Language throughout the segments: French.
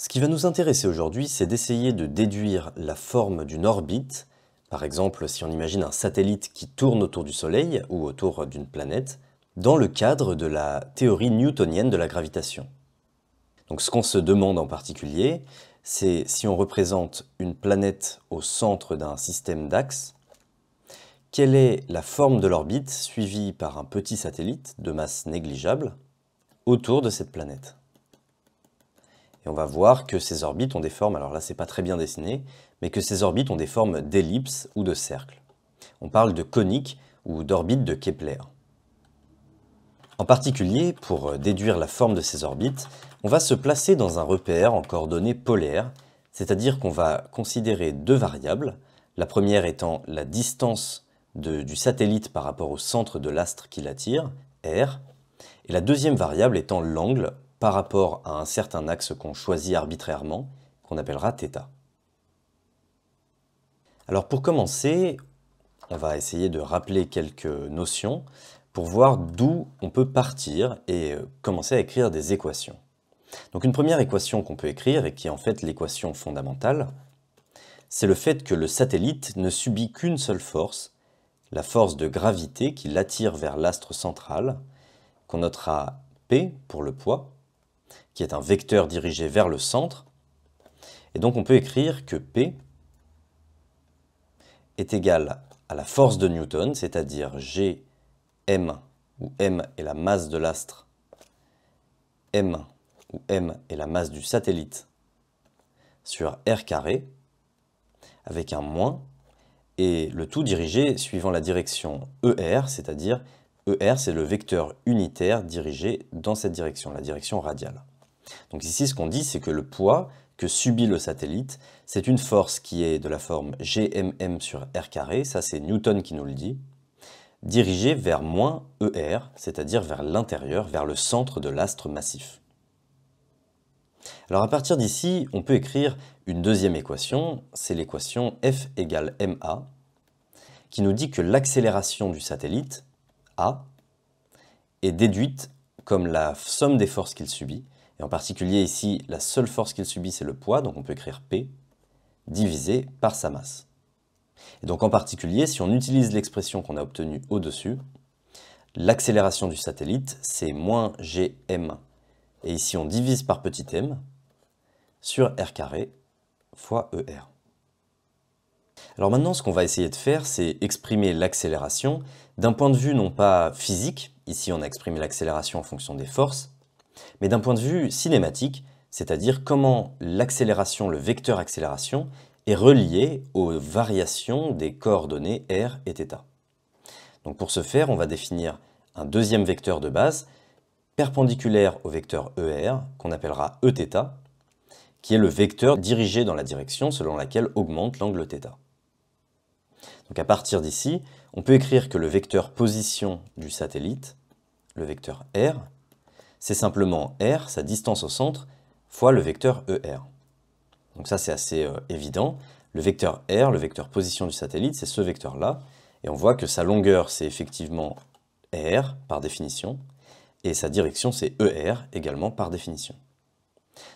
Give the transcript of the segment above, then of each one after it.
Ce qui va nous intéresser aujourd'hui, c'est d'essayer de déduire la forme d'une orbite. Par exemple, si on imagine un satellite qui tourne autour du Soleil ou autour d'une planète, dans le cadre de la théorie newtonienne de la gravitation. Donc ce qu'on se demande en particulier, c'est si on représente une planète au centre d'un système d'axes, quelle est la forme de l'orbite suivie par un petit satellite de masse négligeable autour de cette planète. Et on va voir que ces orbites ont des formes, alors là c'est pas très bien dessiné, mais que ces orbites ont des formes d'ellipse ou de cercle. On parle de conique ou d'orbite de Kepler. En particulier, pour déduire la forme de ces orbites, on va se placer dans un repère en coordonnées polaires, c'est-à-dire qu'on va considérer deux variables, la première étant la distance du satellite par rapport au centre de l'astre qui l'attire, r, et la deuxième variable étant l'angle par rapport à un certain axe qu'on choisit arbitrairement, qu'on appellera θ. Alors pour commencer, on va essayer de rappeler quelques notions pour voir d'où on peut partir et commencer à écrire des équations. Donc une première équation qu'on peut écrire, et qui est en fait l'équation fondamentale, c'est le fait que le satellite ne subit qu'une seule force, la force de gravité qui l'attire vers l'astre central, qu'on notera P pour le poids, qui est un vecteur dirigé vers le centre. Et donc on peut écrire que P est égal à la force de Newton, c'est-à-dire G m, où m est la masse de l'astre, m, où m est la masse du satellite, sur r carré, avec un moins, et le tout dirigé suivant la direction ER, c'est-à-dire ER, c'est le vecteur unitaire dirigé dans cette direction, la direction radiale. Donc ici, ce qu'on dit, c'est que le poids que subit le satellite, c'est une force qui est de la forme Gmm sur r carré, ça c'est Newton qui nous le dit, dirigée vers moins ER, c'est-à-dire vers l'intérieur, vers le centre de l'astre massif. Alors à partir d'ici, on peut écrire une deuxième équation, c'est l'équation F égale ma, qui nous dit que l'accélération du satellite, a, est déduite comme la somme des forces qu'il subit, et en particulier ici, la seule force qu'il subit, c'est le poids, donc on peut écrire P, divisé par sa masse. Et donc en particulier, si on utilise l'expression qu'on a obtenue au-dessus, l'accélération du satellite, c'est moins gm, et ici on divise par petit m, sur r carré fois ER. Alors maintenant, ce qu'on va essayer de faire, c'est exprimer l'accélération d'un point de vue non pas physique, ici on a exprimé l'accélération en fonction des forces, mais d'un point de vue cinématique, c'est-à-dire comment l'accélération, le vecteur accélération, est relié aux variations des coordonnées r et θ. Donc pour ce faire, on va définir un deuxième vecteur de base, perpendiculaire au vecteur ER, qu'on appellera Eθ, qui est le vecteur dirigé dans la direction selon laquelle augmente l'angle θ. Donc à partir d'ici, on peut écrire que le vecteur position du satellite, le vecteur r, c'est simplement r, sa distance au centre, fois le vecteur ER. Donc ça c'est assez évident. Le vecteur r, le vecteur position du satellite, c'est ce vecteur-là. Et on voit que sa longueur c'est effectivement r par définition, et sa direction c'est ER également par définition.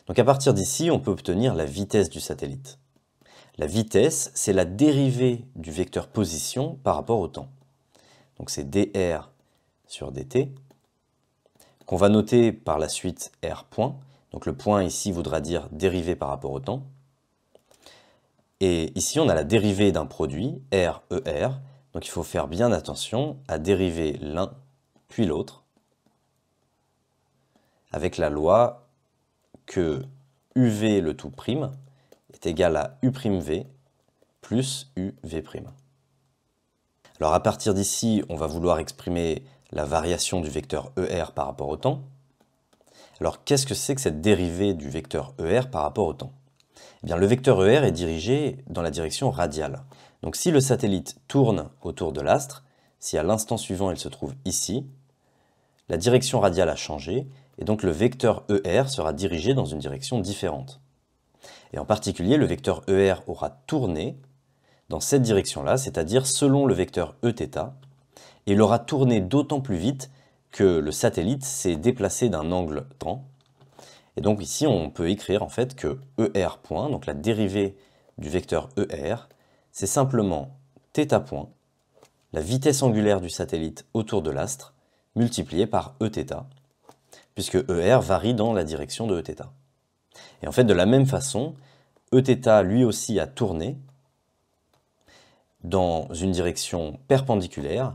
Donc à partir d'ici, on peut obtenir la vitesse du satellite. La vitesse, c'est la dérivée du vecteur position par rapport au temps. Donc c'est dr sur dt, qu'on va noter par la suite r point. Donc le point ici voudra dire dérivée par rapport au temps. Et ici, on a la dérivée d'un produit, r, er. Donc il faut faire bien attention à dériver l'un puis l'autre, avec la loi que uv le tout prime est égal à u'v plus uv'. Alors à partir d'ici, on va vouloir exprimer la variation du vecteur ER par rapport au temps. Alors qu'est-ce que c'est que cette dérivée du vecteur ER par rapport au temps? Eh bien, le vecteur ER est dirigé dans la direction radiale. Donc si le satellite tourne autour de l'astre, si à l'instant suivant il se trouve ici, la direction radiale a changé, et donc le vecteur ER sera dirigé dans une direction différente. Et en particulier, le vecteur ER aura tourné dans cette direction-là, c'est-à-dire selon le vecteur Eθ, et il aura tourné d'autant plus vite que le satellite s'est déplacé d'un angle temps, Et donc ici, on peut écrire en fait que ER point, donc la dérivée du vecteur ER, c'est simplement θ point, la vitesse angulaire du satellite autour de l'astre, multipliée par Eθ, puisque ER varie dans la direction de Eθ. Et en fait, de la même façon, Eθ lui aussi a tourné dans une direction perpendiculaire,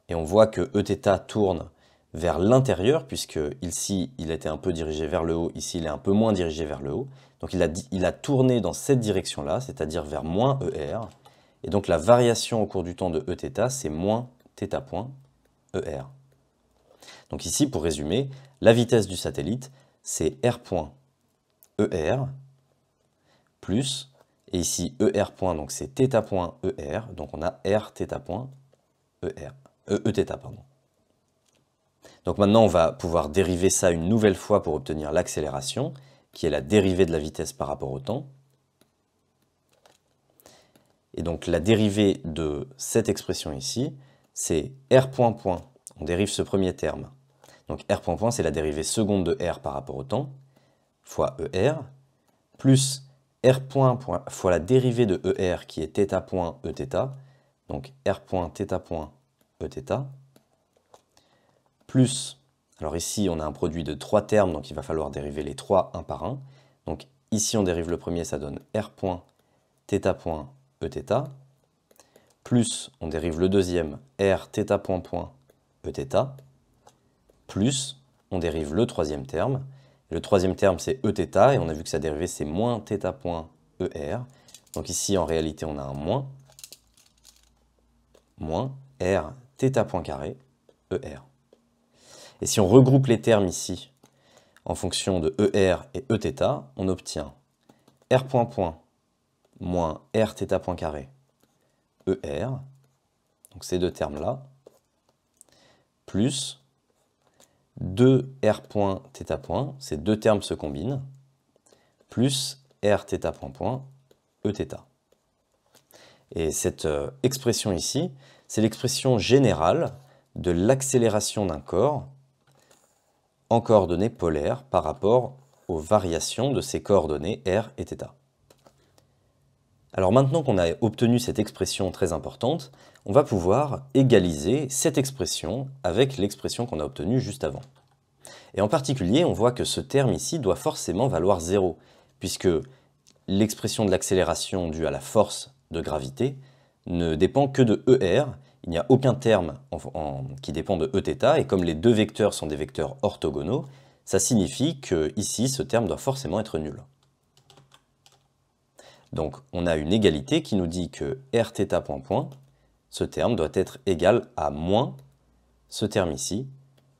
et on voit que Eθ tourne vers l'intérieur, puisque ici il était un peu dirigé vers le haut, ici il est un peu moins dirigé vers le haut. Donc il a tourné dans cette direction-là, c'est-à-dire vers moins ER, et donc la variation au cours du temps de Eθ, c'est moins θ point ER. Donc ici, pour résumer, la vitesse du satellite, c'est R point ER, plus, et ici ER point, donc c'est θ point ER, donc on a R θ point ER, Eθ, pardon. Donc maintenant, on va pouvoir dériver ça une nouvelle fois pour obtenir l'accélération, qui est la dérivée de la vitesse par rapport au temps. Et donc la dérivée de cette expression ici, c'est R point point, on dérive ce premier terme. Donc R point point, c'est la dérivée seconde de R par rapport au temps, fois ER, plus R point point fois la dérivée de ER qui est θ point Eθ, donc R point θ point Eθ, plus, alors ici on a un produit de 3 termes, donc il va falloir dériver les 3 un par un. Donc ici on dérive le premier, ça donne R point θ point Eθ, plus on dérive le deuxième, R θ point point Eθ, plus on dérive le troisième terme. Le troisième terme c'est Eθ, et on a vu que sa dérivée c'est moins θ point ER. Donc ici en réalité on a un moins R θ point carré ER. Et si on regroupe les termes ici, en fonction de ER et Eθ, on obtient R point point moins R θ point carré ER, donc ces deux termes-là, plus 2R point θ point, ces deux termes se combinent, plus R θ point point Eθ. Et cette expression ici, c'est l'expression générale de l'accélération d'un corps en coordonnées polaires par rapport aux variations de ces coordonnées R et θ. Alors maintenant qu'on a obtenu cette expression très importante, on va pouvoir égaliser cette expression avec l'expression qu'on a obtenue juste avant. Et en particulier, on voit que ce terme ici doit forcément valoir 0, puisque l'expression de l'accélération due à la force de gravité ne dépend que de ER. Il n'y a aucun terme qui dépend de Eθ, et comme les deux vecteurs sont des vecteurs orthogonaux, ça signifie que ici, ce terme doit forcément être nul. Donc on a une égalité qui nous dit que Rθ point point, ce terme doit être égal à moins ce terme ici,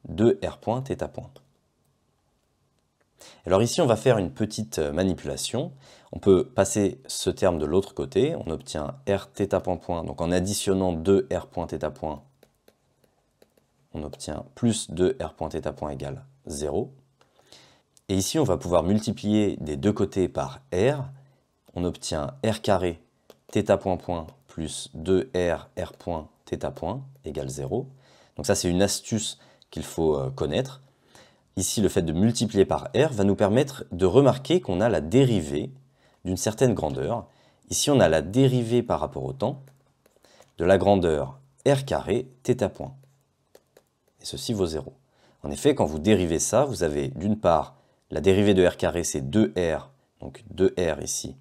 de R point θ point. Alors ici on va faire une petite manipulation. On peut passer ce terme de l'autre côté, on obtient Rθ point point, donc en additionnant 2 R point θ point, on obtient plus 2 R point θ point égale 0. Et ici on va pouvoir multiplier des deux côtés par R, on obtient R carré θ point point plus 2R R point θ point égale 0. Donc ça c'est une astuce qu'il faut connaître. Ici le fait de multiplier par R va nous permettre de remarquer qu'on a la dérivée d'une certaine grandeur. Ici on a la dérivée par rapport au temps de la grandeur R carré θ point. Et ceci vaut 0. En effet, quand vous dérivez ça, vous avez d'une part la dérivée de R carré c'est 2R, donc 2R ici,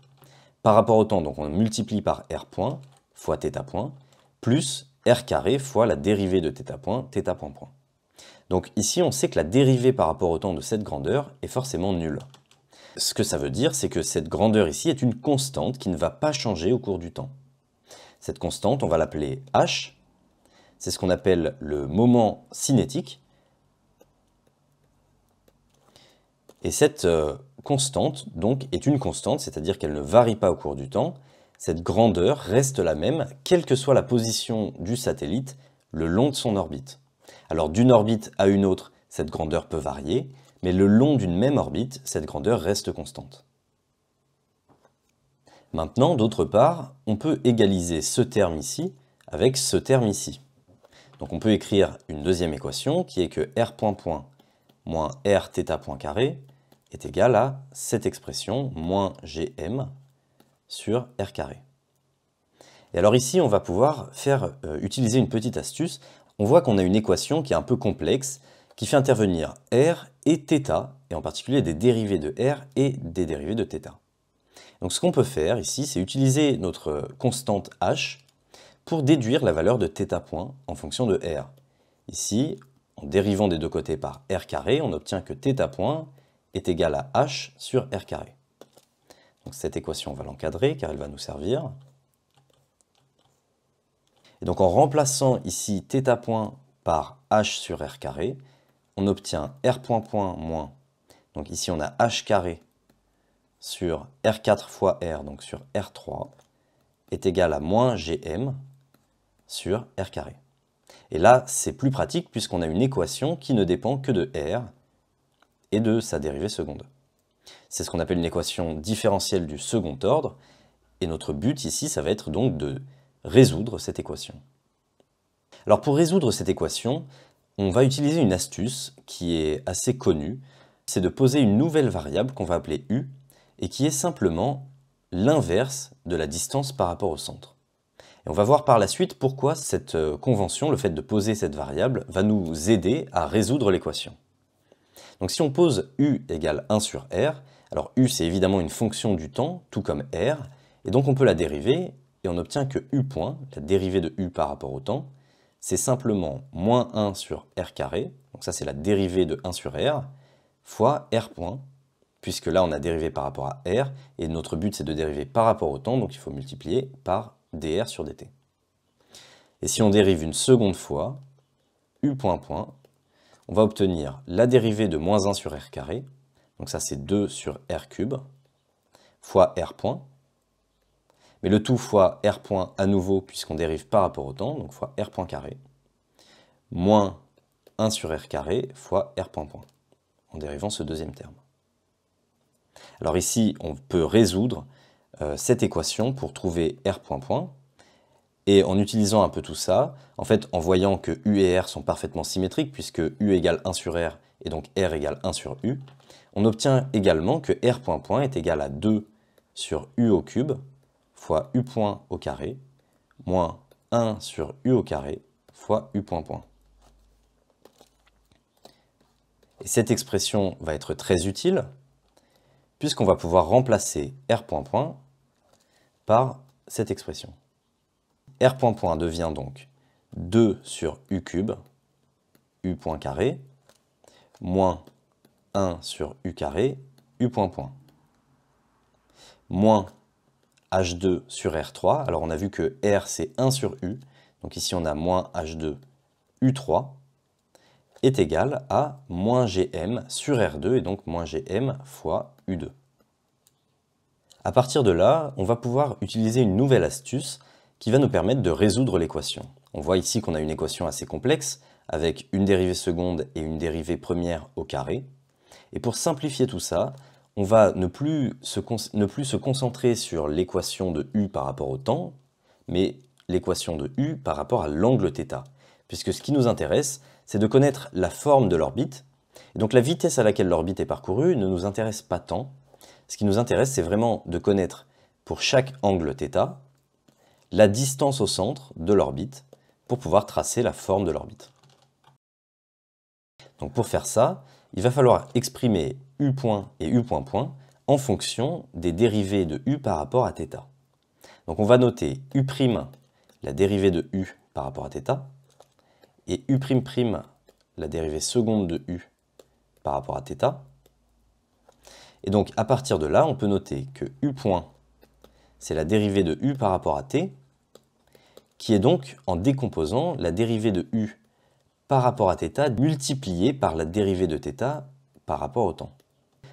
par rapport au temps, donc on multiplie par R point fois θ point, plus R carré fois la dérivée de θ point point point. Donc ici, on sait que la dérivée par rapport au temps de cette grandeur est forcément nulle. Ce que ça veut dire, c'est que cette grandeur ici est une constante qui ne va pas changer au cours du temps. Cette constante, on va l'appeler h. C'est ce qu'on appelle le moment cinétique. Et cette constante, donc, est une constante, c'est-à-dire qu'elle ne varie pas au cours du temps. Cette grandeur reste la même, quelle que soit la position du satellite le long de son orbite. Alors d'une orbite à une autre, cette grandeur peut varier, mais le long d'une même orbite, cette grandeur reste constante. Maintenant, d'autre part, on peut égaliser ce terme ici avec ce terme ici. Donc on peut écrire une deuxième équation qui est que R point point moins R θ point carré est égal à cette expression, moins gm sur r carré. Et alors ici, on va pouvoir utiliser une petite astuce. On voit qu'on a une équation qui est un peu complexe, qui fait intervenir r et θ, et en particulier des dérivés de r et des dérivés de θ. Donc ce qu'on peut faire ici, c'est utiliser notre constante h pour déduire la valeur de θ point en fonction de r. Ici, en dérivant des deux côtés par r carré, on obtient que θ point est égal à h sur r carré. Donc cette équation, on va l'encadrer car elle va nous servir. Et donc en remplaçant ici θ point par h sur r carré, on obtient r point point moins, donc ici on a h carré sur r4 fois r, donc sur r3, est égal à moins gm sur r carré. Et là, c'est plus pratique puisqu'on a une équation qui ne dépend que de r et de sa dérivée seconde. C'est ce qu'on appelle une équation différentielle du second ordre, et notre but ici, ça va être donc de résoudre cette équation. Alors pour résoudre cette équation, on va utiliser une astuce qui est assez connue, c'est de poser une nouvelle variable qu'on va appeler u, et qui est simplement l'inverse de la distance par rapport au centre. Et on va voir par la suite pourquoi cette convention, le fait de poser cette variable, va nous aider à résoudre l'équation. Donc si on pose u égale 1 sur r, alors u c'est évidemment une fonction du temps, tout comme r, et donc on peut la dériver, et on obtient que u point, la dérivée de u par rapport au temps, c'est simplement moins 1 sur r carré, donc ça c'est la dérivée de 1 sur r, fois r point, puisque là on a dérivé par rapport à r, et notre but c'est de dériver par rapport au temps, donc il faut multiplier par dr sur dt. Et si on dérive une seconde fois, u point point, on va obtenir la dérivée de moins 1 sur r carré, donc ça c'est 2 sur r cube, fois r point, mais le tout fois r point à nouveau puisqu'on dérive par rapport au temps, donc fois r point carré, moins 1 sur r carré fois r point point, en dérivant ce deuxième terme. Alors ici, on peut résoudre cette équation pour trouver r point point, et en utilisant un peu tout ça, en fait, en voyant que u et r sont parfaitement symétriques, puisque u égale 1 sur r, et donc r égale 1 sur u, on obtient également que r point point est égal à 2 sur u au cube, fois u point au carré, moins 1 sur u au carré, fois u point point. Et cette expression va être très utile, puisqu'on va pouvoir remplacer r point point par cette expression. R point point devient donc 2 sur u cube, u point carré, moins 1 sur u carré, u point point, moins h2 sur r3. Alors on a vu que r c'est 1 sur u, donc ici on a moins h2 u3, est égal à moins gm sur r2, et donc moins gm fois u2. À partir de là, on va pouvoir utiliser une nouvelle astuce qui va nous permettre de résoudre l'équation. On voit ici qu'on a une équation assez complexe, avec une dérivée seconde et une dérivée première au carré. Et pour simplifier tout ça, on va ne plus se concentrer sur l'équation de u par rapport au temps, mais l'équation de u par rapport à l'angle θ. Puisque ce qui nous intéresse, c'est de connaître la forme de l'orbite. Et donc la vitesse à laquelle l'orbite est parcourue ne nous intéresse pas tant. Ce qui nous intéresse, c'est vraiment de connaître pour chaque angle θ, la distance au centre de l'orbite pour pouvoir tracer la forme de l'orbite. Donc pour faire ça, il va falloir exprimer u point et u point point en fonction des dérivées de u par rapport à θ. Donc on va noter u', la dérivée de u par rapport à θ, et u', la dérivée seconde de u par rapport à θ. Et donc à partir de là, on peut noter que u point, c'est la dérivée de u par rapport à t, qui est donc, en décomposant, la dérivée de u par rapport à θ multipliée par la dérivée de θ par rapport au temps.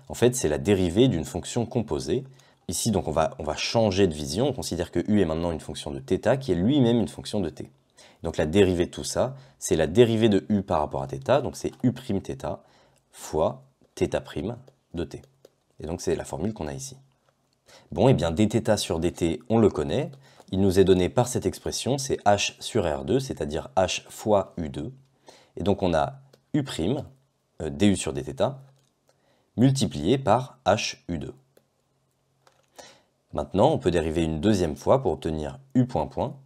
En fait, c'est la dérivée d'une fonction composée. Ici, donc, on va changer de vision. On considère que u est maintenant une fonction de θ qui est lui-même une fonction de t. Donc la dérivée de tout ça, c'est la dérivée de u par rapport à θ, donc c'est u'θ fois θ' de t. Et donc c'est la formule qu'on a ici. Bon, et bien dθ sur dt, on le connaît. Il nous est donné par cette expression, c'est h sur r2, c'est-à-dire h fois u2. Et donc on a u', du sur dθ, multiplié par HU2. Maintenant, on peut dériver une deuxième fois pour obtenir U point point.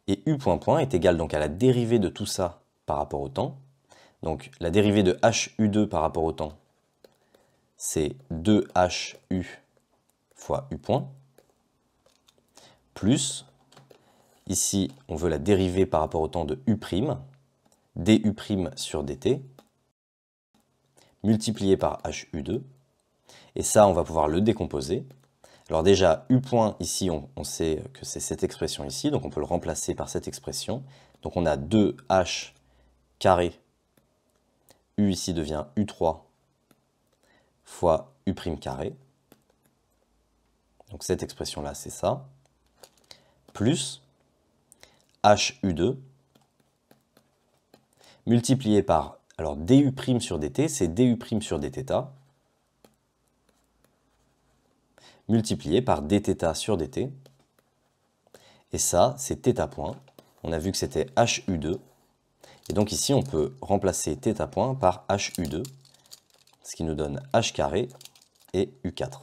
Et U point point est égal donc à la dérivée de tout ça par rapport au temps. Donc la dérivée de HU2 par rapport au temps, c'est 2HU fois U point, plus, ici on veut la dérivée par rapport au temps de U', du' sur dt, multiplié par HU2, et ça on va pouvoir le décomposer. Alors déjà, U point ici, on sait que c'est cette expression ici, donc on peut le remplacer par cette expression. Donc on a 2H carré, U ici devient U3 fois U' carré. Donc cette expression-là, c'est ça. Plus HU2 multiplié par, alors du' sur dt, c'est du' sur dθ, multiplié par dθ sur dt. Et ça, c'est θ point. On a vu que c'était HU2. Et donc ici, on peut remplacer θ point par HU2, ce qui nous donne H carré et U4.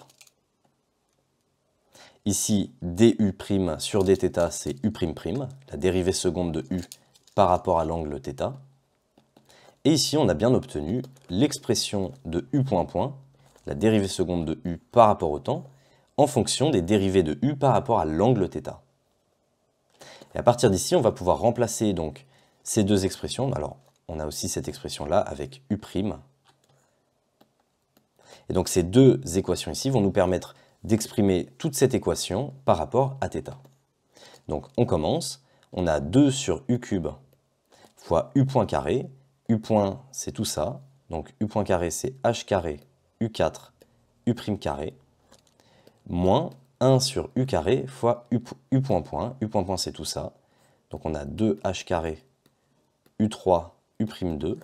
Ici, du' sur dθ, c'est U', la dérivée seconde de U par rapport à l'angle θ. Et ici, on a bien obtenu l'expression de U point point, la dérivée seconde de U par rapport au temps, en fonction des dérivées de U par rapport à l'angle θ. Et à partir d'ici, on va pouvoir remplacer donc ces deux expressions. Alors, on a aussi cette expression-là avec U'. Et donc ces deux équations ici vont nous permettre d'exprimer toute cette équation par rapport à θ. Donc on commence, on a 2 sur U cube fois U point carré. U point, c'est tout ça. Donc U point carré, c'est H carré, U4, U' carré, moins 1 sur U carré fois U point point. U point point, c'est tout ça. Donc on a 2H carré, U3, U'2,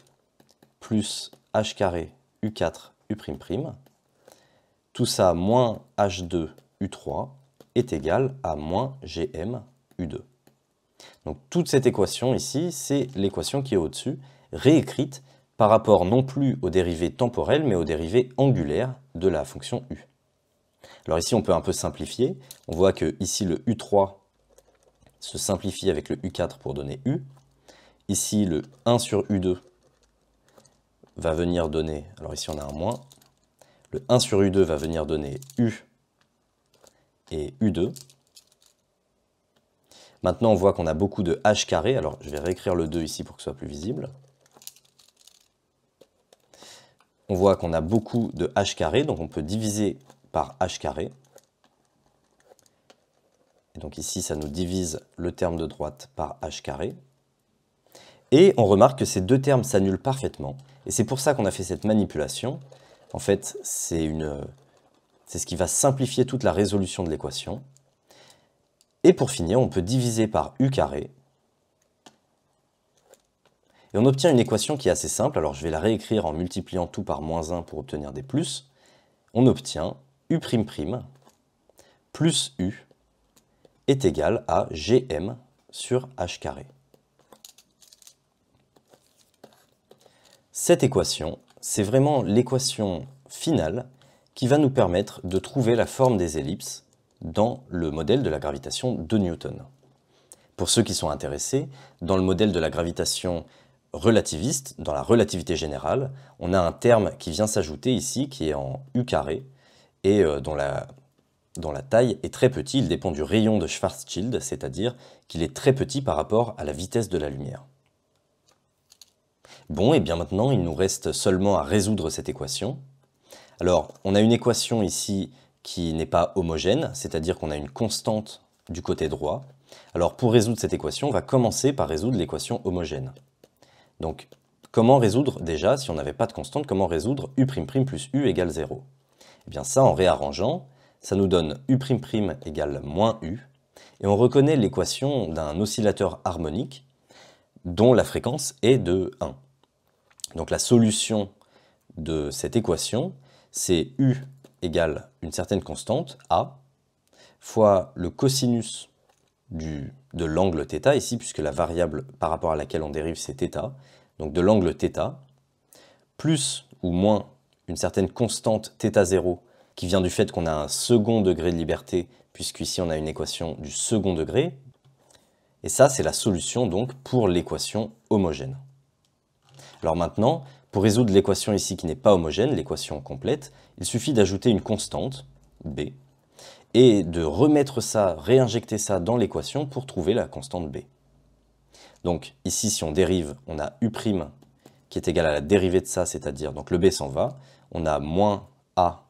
plus H carré, U4, U'. Tout ça moins H2, U3 est égal à moins GM, U2. Donc toute cette équation ici, c'est l'équation qui est au-dessus, réécrite par rapport non plus aux dérivées temporelles, mais aux dérivées angulaires de la fonction U. Alors ici, on peut un peu simplifier. On voit que ici, le U3 se simplifie avec le U4 pour donner U. Ici, le 1 sur U2 va venir donner, alors ici on a un moins, le 1 sur U2 va venir donner U et U2. Maintenant, on voit qu'on a beaucoup de H carré. Alors, je vais réécrire le 2 ici pour que ce soit plus visible. On voit qu'on a beaucoup de H carré, donc on peut diviser par H carré. Et donc ici, ça nous divise le terme de droite par H carré. Et on remarque que ces deux termes s'annulent parfaitement. Et c'est pour ça qu'on a fait cette manipulation. En fait, c'est ce qui va simplifier toute la résolution de l'équation. Et pour finir, on peut diviser par U carré. Et on obtient une équation qui est assez simple. Alors je vais la réécrire en multipliant tout par moins 1 pour obtenir des plus. On obtient U'' plus U est égal à Gm sur H carré. Cette équation, c'est vraiment l'équation finale qui va nous permettre de trouver la forme des ellipses dans le modèle de la gravitation de Newton. Pour ceux qui sont intéressés, dans le modèle de la gravitation relativiste, dans la relativité générale, on a un terme qui vient s'ajouter ici, qui est en U carré, et dont la taille est très petite. Il dépend du rayon de Schwarzschild, c'est-à-dire qu'il est très petit par rapport à la vitesse de la lumière. Bon, et bien maintenant, il nous reste seulement à résoudre cette équation. Alors, on a une équation ici qui n'est pas homogène, c'est-à-dire qu'on a une constante du côté droit. Alors, pour résoudre cette équation, on va commencer par résoudre l'équation homogène. Donc, comment résoudre déjà, si on n'avait pas de constante, comment résoudre U'' plus U égale 0? Eh bien ça, en réarrangeant, ça nous donne U'' égale moins U, et on reconnaît l'équation d'un oscillateur harmonique dont la fréquence est de 1. Donc la solution de cette équation, c'est U égale une certaine constante, A, fois le cosinus de l'angle θ, ici, puisque la variable par rapport à laquelle on dérive, c'est θ, donc de l'angle θ, plus ou moins une certaine constante θ0 qui vient du fait qu'on a un second degré de liberté, puisqu'ici on a une équation du second degré. Et ça, c'est la solution donc pour l'équation homogène. Alors maintenant, pour résoudre l'équation ici qui n'est pas homogène, l'équation complète, il suffit d'ajouter une constante, b, et de remettre ça, réinjecter ça dans l'équation pour trouver la constante b. Donc ici, si on dérive, on a u' qui est égal à la dérivée de ça, c'est-à-dire, donc le b s'en va, on a moins a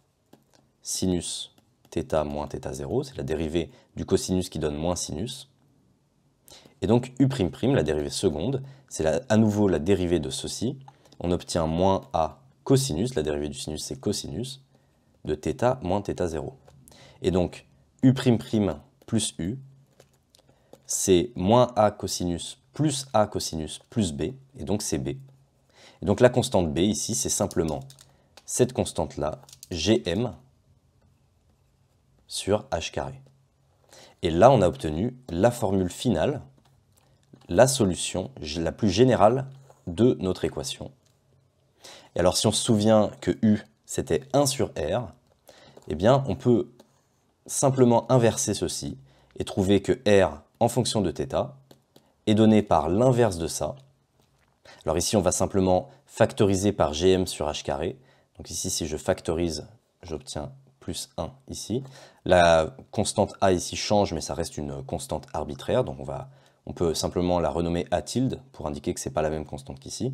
sinus θ moins θ0, c'est la dérivée du cosinus qui donne moins sinus. Et donc u', la dérivée seconde, c'est à nouveau la dérivée de ceci. On obtient moins a cosinus, la dérivée du sinus c'est cosinus, de θ moins θ0. Et donc u'' plus u, c'est moins a cosinus plus b, et donc c'est b. Et donc la constante b ici, c'est simplement cette constante-là, gm, sur h carré. Et là, on a obtenu la formule finale, la solution la plus générale de notre équation. Et alors, si on se souvient que u, c'était 1 sur r, eh bien, on peut simplement inverser ceci et trouver que r, en fonction de θ, est donné par l'inverse de ça. Alors ici, on va simplement factoriser par gm sur h carré. Donc ici, si je factorise, j'obtiens plus 1 ici. La constante a ici change, mais ça reste une constante arbitraire. Donc on peut simplement la renommer a tilde pour indiquer que ce n'est pas la même constante qu'ici.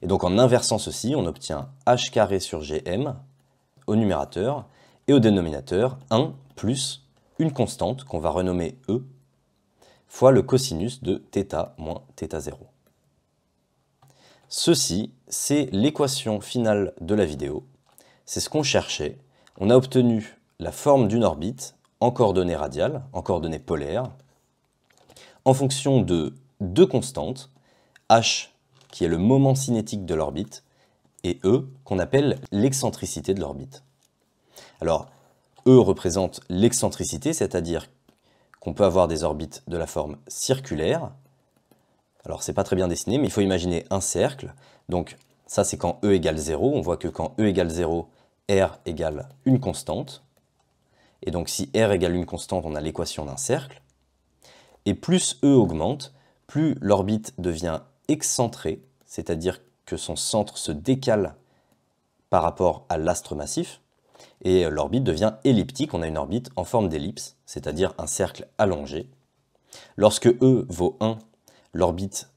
Et donc en inversant ceci, on obtient h carré sur gm au numérateur et au dénominateur 1 plus une constante qu'on va renommer e fois le cosinus de θ moins θ0. Ceci, c'est l'équation finale de la vidéo. C'est ce qu'on cherchait. On a obtenu la forme d'une orbite en coordonnées radiales, en coordonnées polaires, en fonction de deux constantes, h qui est le moment cinétique de l'orbite, et e qu'on appelle l'excentricité de l'orbite. Alors, e représente l'excentricité, c'est-à-dire qu'on peut avoir des orbites de la forme circulaire. Alors, c'est pas très bien dessiné, mais il faut imaginer un cercle. Donc, ça, c'est quand e égale 0. On voit que quand e égale 0, r égale une constante. Et donc, si r égale une constante, on a l'équation d'un cercle. Et plus e augmente, plus l'orbite devient excentrée, c'est-à-dire que son centre se décale par rapport à l'astre massif. Et l'orbite devient elliptique, on a une orbite en forme d'ellipse, c'est-à-dire un cercle allongé. Lorsque e vaut 1, l'orbite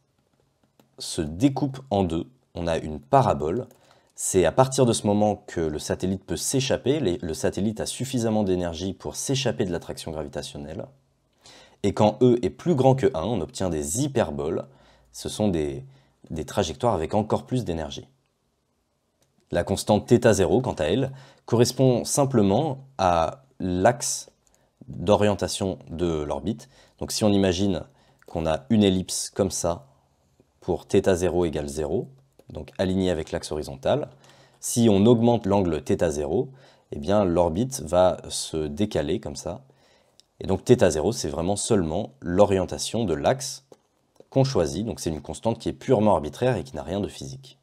se découpe en deux, on a une parabole. C'est à partir de ce moment que le satellite peut s'échapper, le satellite a suffisamment d'énergie pour s'échapper de l'attraction gravitationnelle. Et quand e est plus grand que 1, on obtient des hyperboles, ce sont des trajectoires avec encore plus d'énergie. La constante θ0, quant à elle, correspond simplement à l'axe d'orientation de l'orbite. Donc si on imagine qu'on a une ellipse comme ça pour θ0 égale 0, donc alignée avec l'axe horizontal, si on augmente l'angle θ0, eh bien l'orbite va se décaler comme ça. Et donc θ0, c'est vraiment seulement l'orientation de l'axe qu'on choisit. Donc c'est une constante qui est purement arbitraire et qui n'a rien de physique.